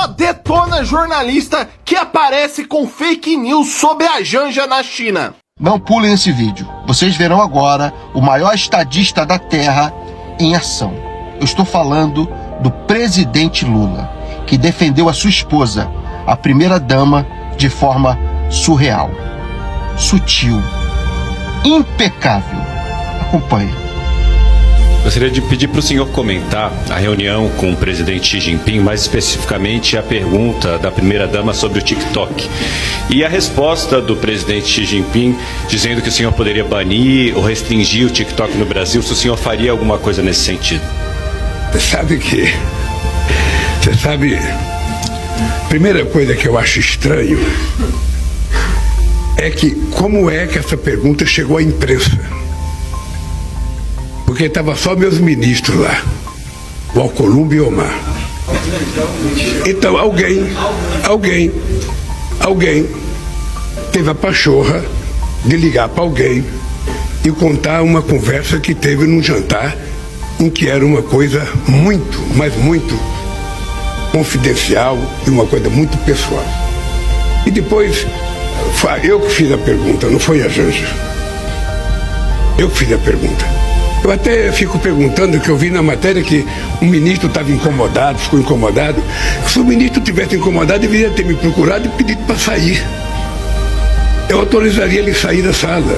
só detona jornalista que aparece com fake news sobre a Janja na China. Não pulem esse vídeo. Vocês verão agora o maior estadista da Terra em ação. Eu estou falando do presidente Lula, que defendeu a sua esposa, a primeira-dama, de forma surreal, sutil, impecável. Acompanhe. Gostaria de pedir para o senhor comentar a reunião com o presidente Xi Jinping, mais especificamente a pergunta da primeira-dama sobre o TikTok. E a resposta do presidente Xi Jinping dizendo que o senhor poderia banir ou restringir o TikTok no Brasil, se o senhor faria alguma coisa nesse sentido. Você sabe, a primeira coisa que eu acho estranho é que como é que essa pergunta chegou à imprensa? Porque estava só meus ministros lá, o Alcolumbre e o Omar. Então alguém teve a pachorra de ligar para alguém e contar uma conversa que teve num jantar em que era uma coisa muito, mas muito confidencial e uma coisa muito pessoal. E depois, eu que fiz a pergunta, não foi a Janja. Eu que fiz a pergunta. Eu até fico perguntando, que eu vi na matéria que o ministro estava incomodado, ficou incomodado. Se o ministro tivesse incomodado, deveria ter me procurado e pedido para sair. Eu autorizaria ele sair da sala.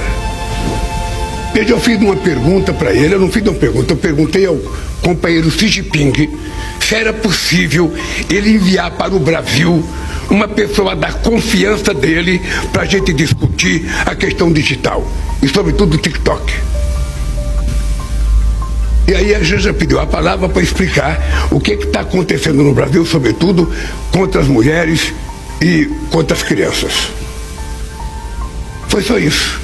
Veja, eu fiz uma pergunta para ele, eu não fiz uma pergunta, eu perguntei ao companheiro Xi Jinping se era possível ele enviar para o Brasil uma pessoa da confiança dele para a gente discutir a questão digital e sobretudo o TikTok. E aí a Janja pediu a palavra para explicar o que está acontecendo no Brasil, sobretudo contra as mulheres e contra as crianças. Foi só isso.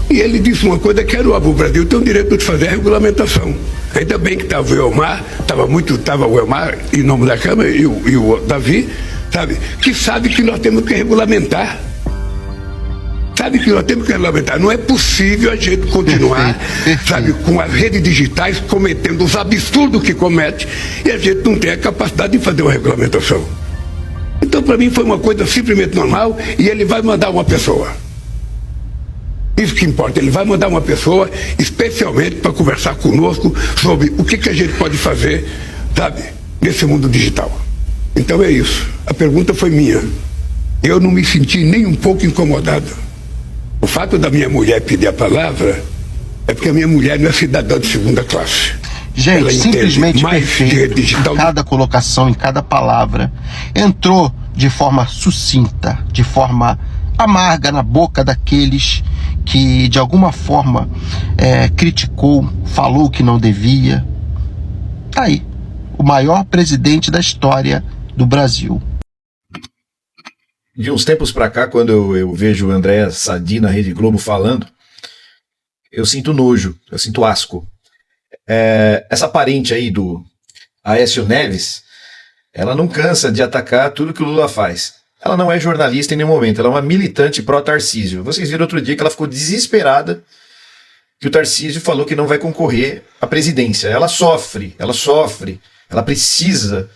E ele disse uma coisa que era o Brasil tem o direito de fazer a regulamentação. Ainda bem que estava o Elmar, estava o Elmar em nome da Câmara e o Davi, sabe, que sabe que nós temos que regulamentar. Sabe que nós temos que regulamentar. Não é possível a gente continuar, sabe, com as redes digitais cometendo os absurdos que comete e a gente não tem a capacidade de fazer uma regulamentação. Então, para mim, foi uma coisa simplesmente normal e ele vai mandar uma pessoa. Isso que importa, ele vai mandar uma pessoa especialmente para conversar conosco sobre o que a gente pode fazer, sabe, nesse mundo digital. Então é isso. A pergunta foi minha. Eu não me senti nem um pouco incomodado. O fato da minha mulher pedir a palavra é porque a minha mulher não é cidadã de segunda classe. Gente, simplesmente perfeito. Em cada colocação, em cada palavra, entrou de forma sucinta, de forma amarga na boca daqueles que de alguma forma criticou, falou que não devia. Tá aí, o maior presidente da história do Brasil. De uns tempos pra cá, quando eu vejo o André Sadi na Rede Globo falando, eu sinto nojo, eu sinto asco. Essa parente aí do Aécio Neves, ela não cansa de atacar tudo que o Lula faz. Ela não é jornalista em nenhum momento, ela é uma militante pró-Tarcísio. Vocês viram outro dia que ela ficou desesperada que o Tarcísio falou que não vai concorrer à presidência. Ela sofre, ela precisa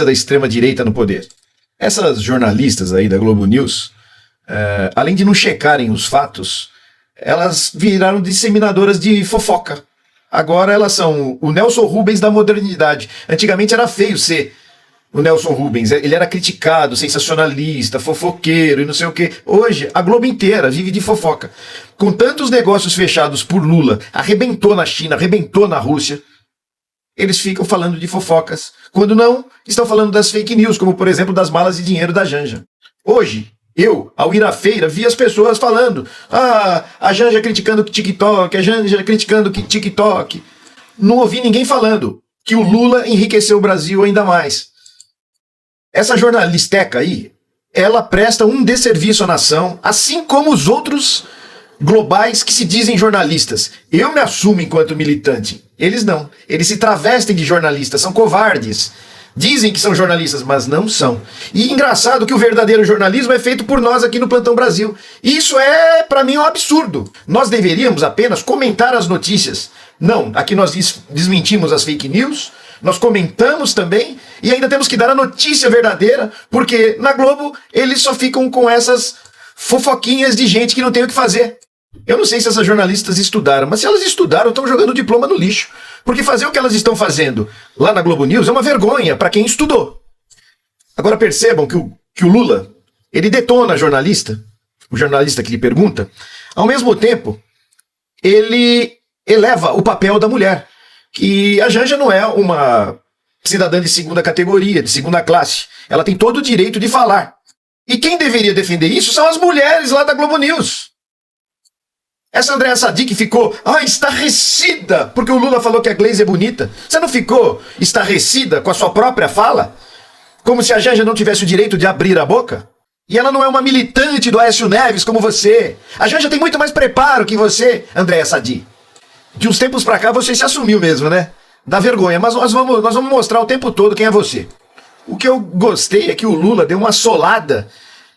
da extrema-direita no poder. Essas jornalistas aí da Globo News, além de não checarem os fatos, elas viraram disseminadoras de fofoca. Agora elas são o Nelson Rubens da modernidade. Antigamente era feio ser o Nelson Rubens, ele era criticado, sensacionalista, fofoqueiro e não sei o quê. Hoje, a Globo inteira vive de fofoca. Com tantos negócios fechados por Lula, arrebentou na China, arrebentou na Rússia, eles ficam falando de fofocas. Quando não, estão falando das fake news, como por exemplo das malas de dinheiro da Janja. Hoje, eu, ao ir à feira, vi as pessoas falando: a Janja criticando o TikTok, a Janja criticando o TikTok. Não ouvi ninguém falando que o Lula enriqueceu o Brasil ainda mais. Essa jornalisteca aí, ela presta um desserviço à nação, assim como os outros globais que se dizem jornalistas. Eu me assumo enquanto militante. Eles não. Eles se travestem de jornalistas, são covardes. Dizem que são jornalistas, mas não são. E engraçado que o verdadeiro jornalismo é feito por nós aqui no Plantão Brasil. Isso é, pra mim, um absurdo. Nós deveríamos apenas comentar as notícias. Não, aqui nós desmentimos as fake news, nós comentamos também E ainda temos que dar a notícia verdadeira, porque na Globo eles só ficam com essas fofoquinhas de gente que não tem o que fazer. Eu não sei se essas jornalistas estudaram, mas se elas estudaram, estão jogando o diploma no lixo. Porque fazer o que elas estão fazendo lá na Globo News é uma vergonha para quem estudou. Agora percebam que o Lula, ele detona o jornalista que lhe pergunta, ao mesmo tempo, ele eleva o papel da mulher. Que a Janja não é uma cidadã de segunda categoria, de segunda classe. Ela tem todo o direito de falar. E quem deveria defender isso são as mulheres lá da Globo News. Essa Andréa Sadi que ficou estarrecida porque o Lula falou que a Glaze é bonita. Você não ficou estarrecida com a sua própria fala? Como se a Janja não tivesse o direito de abrir a boca? E ela não é uma militante do Aécio Neves como você. A Janja tem muito mais preparo que você, Andréa Sadi. De uns tempos pra cá você se assumiu mesmo, né? Dá vergonha, mas nós vamos mostrar o tempo todo quem é você. O que eu gostei é que o Lula deu uma solada.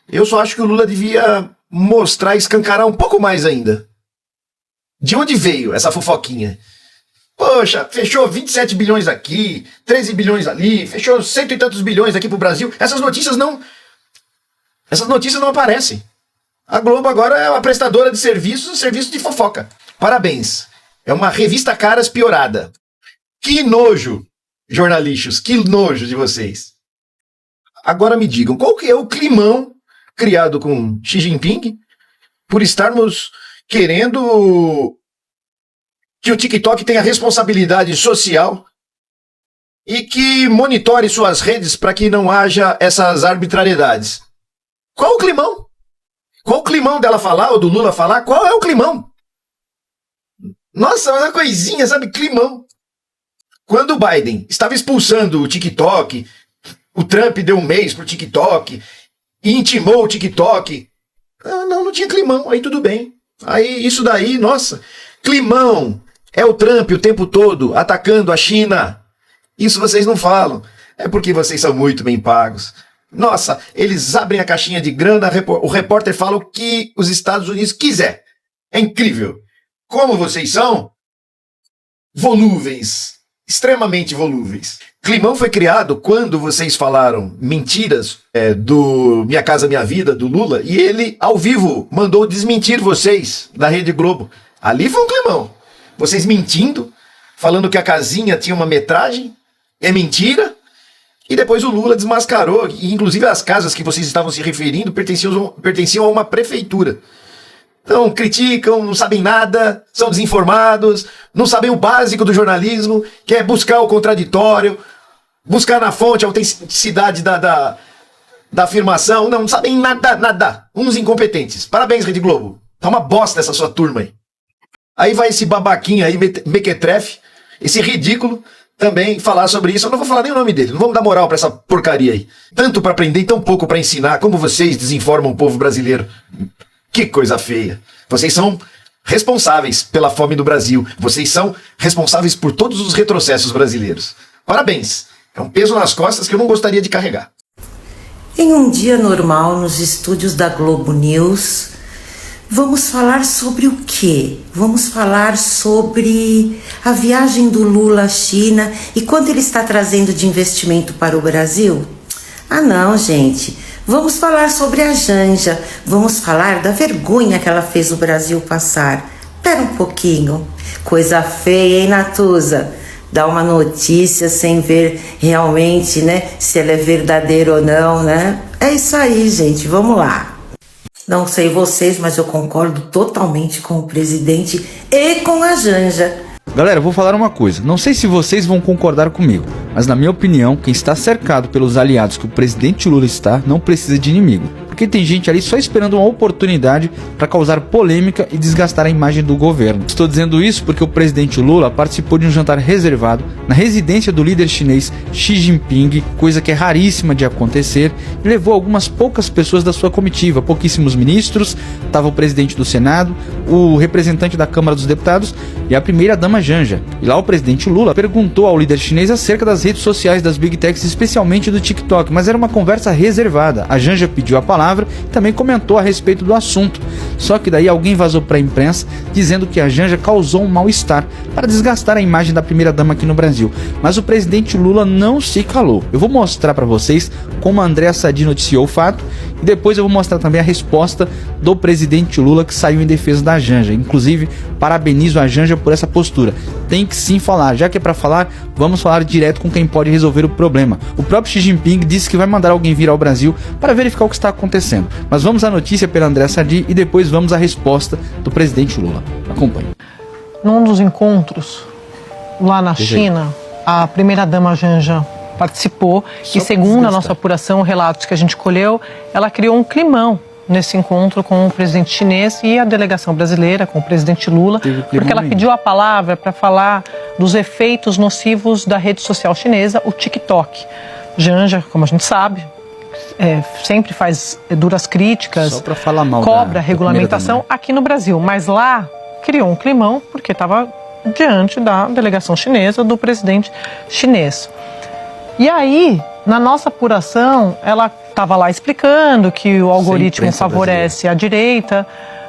Eu só acho que o Lula devia mostrar, escancarar um pouco mais ainda. De onde veio essa fofoquinha? Poxa, fechou 27 bilhões aqui, 13 bilhões ali, fechou 100 e tantos bilhões aqui pro Brasil. Essas notícias não aparecem. A Globo agora é uma prestadora de serviços, serviço de fofoca. Parabéns. É uma revista Caras piorada. Que nojo, jornalistas, que nojo de vocês. Agora me digam, qual que é o climão criado com Xi Jinping por estarmos querendo que o TikTok tenha responsabilidade social e que monitore suas redes para que não haja essas arbitrariedades? Qual o climão? Qual o climão dela falar ou do Lula falar? Qual é o climão? Nossa, uma coisinha, sabe? Climão. Quando o Biden estava expulsando o TikTok, o Trump deu um mês pro TikTok e intimou o TikTok. Não tinha climão, aí tudo bem. Aí isso daí, nossa, climão é o Trump o tempo todo atacando a China. Isso vocês não falam. É porque vocês são muito bem pagos. Nossa, eles abrem a caixinha de grana, o repórter fala o que os Estados Unidos quiser. É incrível. Como vocês são volúveis, extremamente volúveis. Climão foi criado quando vocês falaram mentiras do Minha Casa Minha Vida, do Lula, e ele, ao vivo, mandou desmentir vocês da Rede Globo. Ali foi um climão. Vocês mentindo, falando que a casinha tinha uma metragem, é mentira, e depois o Lula desmascarou, e inclusive as casas que vocês estavam se referindo pertenciam a uma prefeitura. Então, criticam, não sabem nada, são desinformados, não sabem o básico do jornalismo, que é buscar o contraditório, buscar na fonte a autenticidade da afirmação. Não sabem nada. Uns incompetentes. Parabéns, Rede Globo. Tá uma bosta essa sua turma aí. Aí vai esse babaquinho aí, mequetrefe, esse ridículo, também falar sobre isso. Eu não vou falar nem o nome dele, não vamos dar moral pra essa porcaria aí. Tanto pra aprender e tão pouco pra ensinar, como vocês desinformam o povo brasileiro. Que coisa feia. Vocês são responsáveis pela fome do Brasil. Vocês são responsáveis por todos os retrocessos brasileiros. Parabéns. É um peso nas costas que eu não gostaria de carregar. Em um dia normal, nos estúdios da Globo News, vamos falar sobre o quê? Vamos falar sobre a viagem do Lula à China e quanto ele está trazendo de investimento para o Brasil? Ah não, gente. Vamos falar sobre a Janja, vamos falar da vergonha que ela fez o Brasil passar. Pera um pouquinho, coisa feia, hein, Natuza? Dá uma notícia sem ver realmente, né, se ela é verdadeira ou não, né? É isso aí, gente, vamos lá. Não sei vocês, mas eu concordo totalmente com o presidente e com a Janja. Galera, eu vou falar uma coisa, não sei se vocês vão concordar comigo, mas na minha opinião, quem está cercado pelos aliados que o presidente Lula está, não precisa de inimigo, porque tem gente ali só esperando uma oportunidade para causar polêmica e desgastar a imagem do governo. Estou dizendo isso porque o presidente Lula participou de um jantar reservado na residência do líder chinês Xi Jinping, coisa que é raríssima de acontecer, e levou algumas poucas pessoas da sua comitiva, pouquíssimos ministros, estava o presidente do Senado, o representante da Câmara dos Deputados e a primeira-dama Janja. E lá o presidente Lula perguntou ao líder chinês acerca das redes sociais das Big Techs, especialmente do TikTok, mas era uma conversa reservada. A Janja pediu a palavra e também comentou a respeito do assunto. Só que daí alguém vazou para a imprensa dizendo que a Janja causou um mal-estar para desgastar a imagem da primeira-dama aqui no Brasil. Mas o presidente Lula não se calou. Eu vou mostrar para vocês como a Andréa Sadi noticiou o fato e depois eu vou mostrar também a resposta do presidente Lula, que saiu em defesa da Janja. Inclusive, parabenizo a Janja por essa postura. Tem que sim falar. Já que é para falar, vamos falar direto com quem pode resolver o problema. O próprio Xi Jinping disse que vai mandar alguém vir ao Brasil para verificar o que está acontecendo. Mas vamos à notícia pela Andréa Sadi e depois vamos à resposta do presidente Lula. Acompanhe. Num dos encontros lá na China, a primeira-dama Janja participou e, segundo a nossa apuração, relatos que a gente colheu, ela criou um climão nesse encontro com o presidente chinês e a delegação brasileira, com o presidente Lula, porque ela pediu a palavra para falar dos efeitos nocivos da rede social chinesa, o TikTok. Janja, como a gente sabe, sempre faz duras críticas, só para falar mal, cobra regulamentação aqui no Brasil, mas lá criou um climão porque estava diante da delegação chinesa, do presidente chinês. E aí, na nossa apuração, ela estava lá explicando que o algoritmo favorece a direita,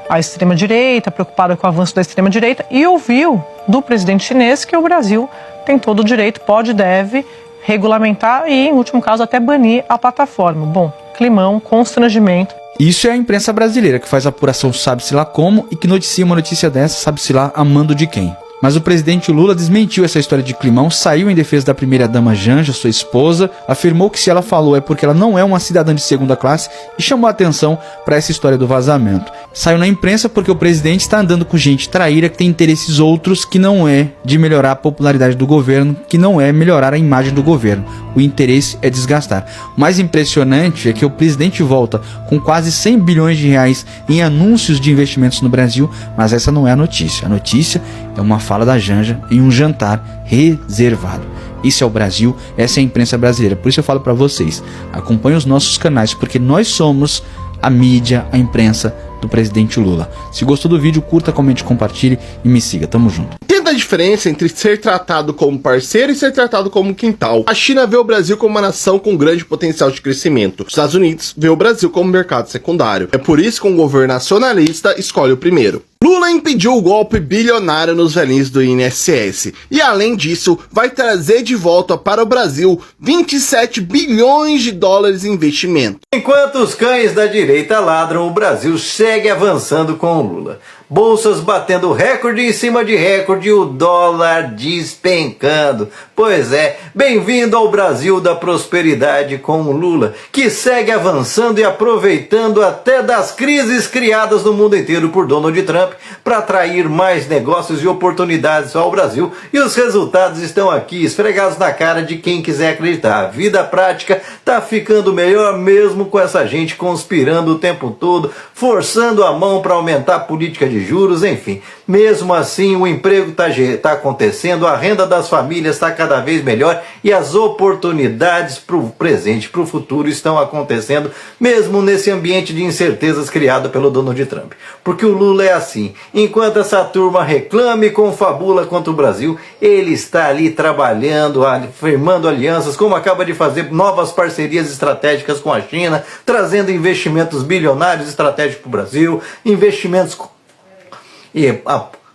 a extrema-direita, preocupada com o avanço da extrema-direita, e ouviu do presidente chinês que o Brasil tem todo o direito, pode e deve regulamentar e, em último caso, até banir a plataforma. Bom, climão, constrangimento. Isso é a imprensa brasileira, que faz apuração sabe-se lá como e que noticia uma notícia dessa sabe-se lá a mando de quem. Mas o presidente Lula desmentiu essa história de climão, saiu em defesa da primeira-dama Janja, sua esposa, afirmou que se ela falou é porque ela não é uma cidadã de segunda classe e chamou a atenção para essa história do vazamento. Saiu na imprensa porque o presidente está andando com gente traíra que tem interesses outros, que não é de melhorar a popularidade do governo, que não é melhorar a imagem do governo. O interesse é desgastar. O mais impressionante é que o presidente volta com quase 100 bilhões de reais em anúncios de investimentos no Brasil, mas essa não é a notícia. A notícia é uma fala da Janja em um jantar reservado. Isso é o Brasil, essa é a imprensa brasileira. Por isso eu falo para vocês, acompanhem os nossos canais, porque nós somos a mídia, a imprensa do presidente Lula. Se gostou do vídeo, curta, comente, compartilhe e me siga. Tamo junto. Entenda a diferença entre ser tratado como parceiro e ser tratado como quintal. A China vê o Brasil como uma nação com grande potencial de crescimento. Os Estados Unidos vê o Brasil como mercado secundário. É por isso que um governo nacionalista escolhe o primeiro. Lula impediu o golpe bilionário nos velhinhos do INSS e, além disso, vai trazer de volta para o Brasil 27 bilhões de dólares em investimento. Enquanto os cães da direita ladram, o Brasil segue avançando com o Lula. Bolsas batendo recorde em cima de recorde, o dólar despencando. Pois é, bem-vindo ao Brasil da prosperidade com o Lula, que segue avançando e aproveitando até das crises criadas no mundo inteiro por Donald Trump para atrair mais negócios e oportunidades ao Brasil. E os resultados estão aqui, esfregados na cara de quem quiser acreditar. A vida prática tá ficando melhor mesmo com essa gente conspirando o tempo todo, forçando a mão para aumentar a política de juros, enfim. Mesmo assim, o emprego está acontecendo, a renda das famílias está cada vez melhor e as oportunidades para o presente e para o futuro estão acontecendo, mesmo nesse ambiente de incertezas criado pelo Donald Trump. Porque o Lula é assim, enquanto essa turma reclama e confabula contra o Brasil, ele está ali trabalhando, firmando alianças, como acaba de fazer novas parcerias estratégicas com a China, trazendo investimentos bilionários estratégicos para o Brasil, investimentos e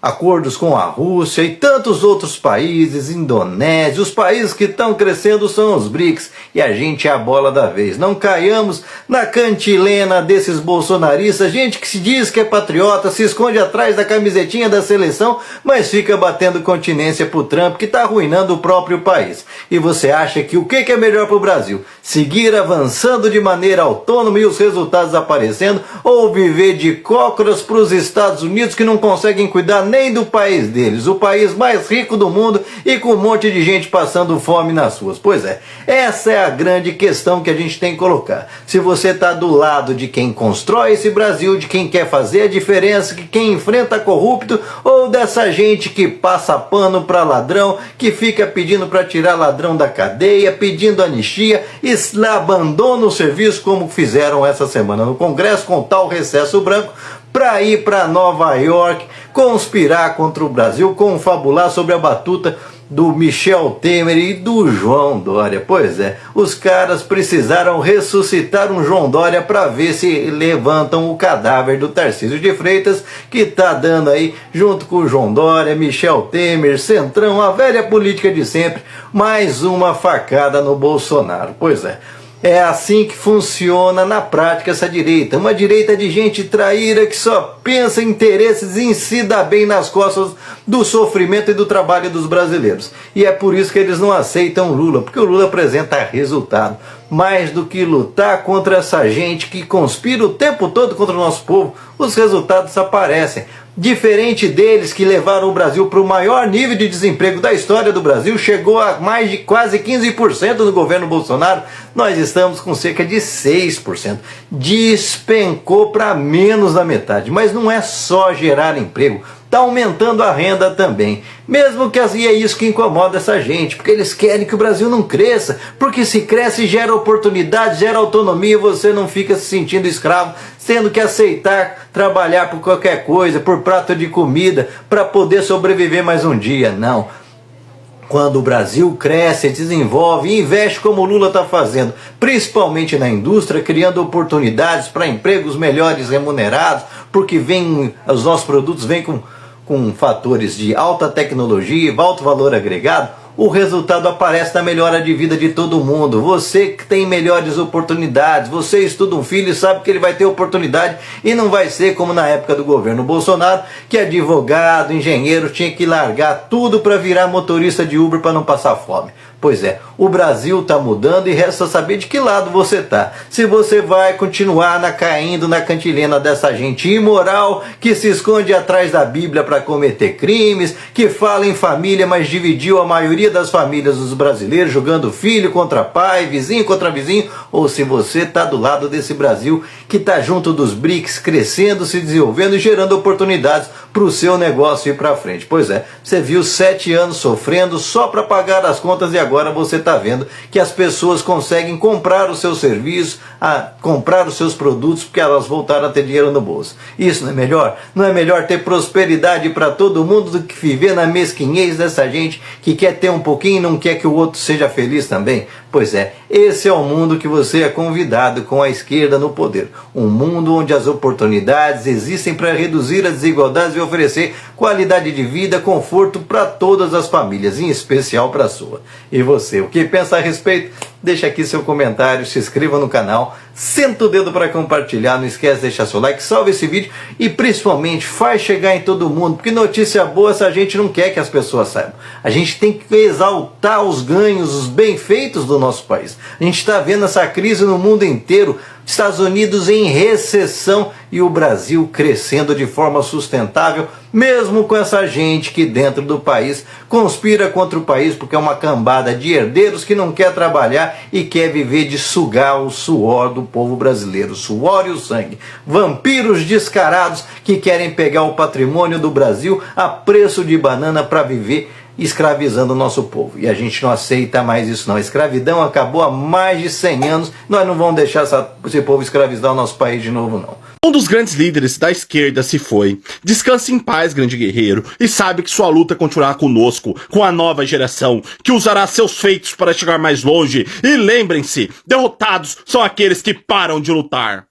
acordos com a Rússia e tantos outros países, Indonésia. Os países que estão crescendo são os BRICS e a gente é a bola da vez. Não caiamos na cantilena desses bolsonaristas, gente que se diz que é patriota, se esconde atrás da camisetinha da seleção, mas fica batendo continência pro Trump, que está arruinando o próprio país. E você acha que o que é melhor pro Brasil? Seguir avançando de maneira autônoma e os resultados aparecendo, ou viver de cócoras para os Estados Unidos, que não conseguem cuidar nem do país deles, o país mais rico do mundo e com um monte de gente passando fome nas ruas? Pois é, essa é a grande questão que a gente tem que colocar. Se você está do lado de quem constrói esse Brasil, de quem quer fazer a diferença, de quem enfrenta corrupto, ou dessa gente que passa pano para ladrão, que fica pedindo para tirar ladrão da cadeia, pedindo anistia e abandona o serviço, como fizeram essa semana no Congresso com tal recesso branco, para ir para Nova York, conspirar contra o Brasil, confabular sobre a batuta do Michel Temer e do João Dória. Pois é, os caras precisaram ressuscitar um João Dória para ver se levantam o cadáver do Tarcísio de Freitas, que tá dando aí, junto com o João Dória, Michel Temer, Centrão, a velha política de sempre, mais uma facada no Bolsonaro. Pois é. É assim que funciona na prática essa direita. Uma direita de gente traíra que só pensa em interesses em se dar bem nas costas do sofrimento e do trabalho dos brasileiros. E é por isso que eles não aceitam Lula, porque o Lula apresenta resultado. Mais do que lutar contra essa gente que conspira o tempo todo contra o nosso povo, os resultados aparecem. Diferente deles que levaram o Brasil para o maior nível de desemprego da história do Brasil, chegou a mais de quase 15% no governo Bolsonaro, nós estamos com cerca de 6%. Despencou para menos da metade. Mas não é só gerar emprego, está aumentando a renda também. Mesmo que assim, é isso que incomoda essa gente, porque eles querem que o Brasil não cresça, porque se cresce gera oportunidade, gera autonomia, e você não fica se sentindo escravo, tendo que aceitar trabalhar por qualquer coisa, por prato de comida, para poder sobreviver mais um dia. Não. Quando o Brasil cresce, desenvolve e investe como o Lula está fazendo, principalmente na indústria, criando oportunidades para empregos melhores remunerados, porque os nossos produtos vêm com fatores de alta tecnologia, alto valor agregado, o resultado aparece na melhora de vida de todo mundo. Você que tem melhores oportunidades, você estuda um filho e sabe que ele vai ter oportunidade e não vai ser como na época do governo Bolsonaro, que advogado, engenheiro tinha que largar tudo para virar motorista de Uber para não passar fome. Pois é, o Brasil está mudando e resta saber de que lado você está. Se você vai continuar caindo na cantilena dessa gente imoral que se esconde atrás da Bíblia para cometer crimes, que fala em família, mas dividiu a maioria das famílias dos brasileiros, jogando filho contra pai, vizinho contra vizinho, ou se você está do lado desse Brasil que está junto dos BRICS, crescendo, se desenvolvendo e gerando oportunidades para o seu negócio ir para frente. Pois é, você viu 7 anos sofrendo só para pagar as contas e agora você está vendo que as pessoas conseguem comprar o seu serviço, comprar os seus produtos porque elas voltaram a ter dinheiro no bolso. Isso não é melhor? Não é melhor ter prosperidade para todo mundo do que viver na mesquinhez dessa gente que quer ter um pouquinho e não quer que o outro seja feliz também? Pois é, esse é o mundo que você é convidado com a esquerda no poder. Um mundo onde as oportunidades existem para reduzir as desigualdades e oferecer qualidade de vida, conforto para todas as famílias, em especial para a sua. E você, o que pensa a respeito? Deixa aqui seu comentário, se inscreva no canal, senta o dedo para compartilhar, não esquece de deixar seu like, salve esse vídeo e principalmente faz chegar em todo mundo, porque notícia boa essa gente não quer que as pessoas saibam. A gente tem que exaltar os ganhos, os bem-feitos do nosso país. A gente está vendo essa crise no mundo inteiro, Estados Unidos em recessão e o Brasil crescendo de forma sustentável, mesmo com essa gente que dentro do país conspira contra o país porque é uma cambada de herdeiros que não quer trabalhar e quer viver de sugar o suor do povo brasileiro, o suor e o sangue. Vampiros descarados que querem pegar o patrimônio do Brasil a preço de banana para viver escravizando o nosso povo. E a gente não aceita mais isso não. A escravidão acabou há mais de 100 anos. Nós não vamos deixar esse povo escravizar o nosso país de novo não. Um dos grandes líderes da esquerda se foi. Descanse em paz, grande guerreiro, e sabe que sua luta continuará conosco, com a nova geração, que usará seus feitos para chegar mais longe. E lembrem-se, derrotados são aqueles que param de lutar.